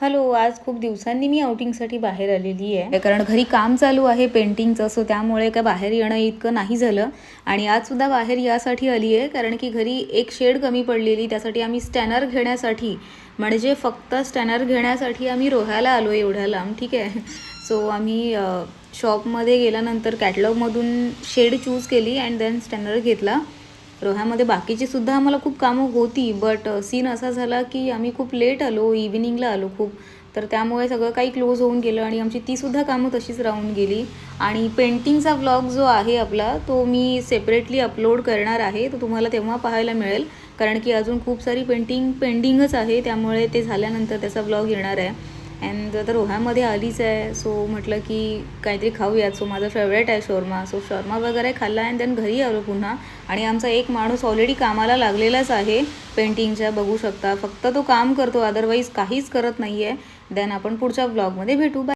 Hello, आज खूप दिवसांनी मी आउटिंगसाठी बाहेर आलेली आहे, कारण घरी काम चालू आहे पेंटिंगचं. सो त्यामुळे काय बाहेर येणं इतकं नाही झालं. आणि आजसुद्धा बाहेर यासाठी आली आहे कारण की घरी एक शेड कमी पडलेली, त्यासाठी आम्ही स्टॅनर घेण्यासाठी, म्हणजे फक्त स्टॅनर घेण्यासाठी आम्ही रोह्याला आलो एवढ्या लांब. ठीक आहे. सो आम्ही शॉपमध्ये गेल्यानंतर कॅटलॉगमधून शेड चूज केली अँड देन स्टॅनर घेतला. रोह्यामध्ये बाकीचीसुद्धा आम्हाला खूप कामं होती, बट सीन असा झाला की आम्ही खूप लेट आलो, इव्हिनिंगला आलो खूप. तर त्यामुळे सगळं काही क्लोज होऊन गेलं आणि आमची तीसुद्धा कामं तशीच राहून गेली. आणि पेंटिंगचा व्लॉग जो आहे आपला, तो मी सेपरेटली अपलोड करणार आहे, तो तुम्हाला तेव्हा पाहायला मिळेल. कारण की अजून खूप सारी पेंटिंग पेंडिंगच आहे, त्यामुळे ते झाल्यानंतर त्याचा व्लॉग येणार आहे. अँड तर रोह्यामध्ये आलीच आहे, सो म्हटलं की काहीतरी खाऊयात. सो माझं फेवरेट आहे शोरमा. सो शोरमा वगैरे खाल्ला अँड देन घरी आलो पुन्हा. आणि आमचा एक माणूस ऑलरेडी कामाला लागलेलाच आहे पेंटिंगच्या, बघू शकता. फक्त तो काम करतो, अदरवाईज काहीच करत नाही आहे. देन आपण पुढच्या व्लॉगमध्ये भेटू. बाय.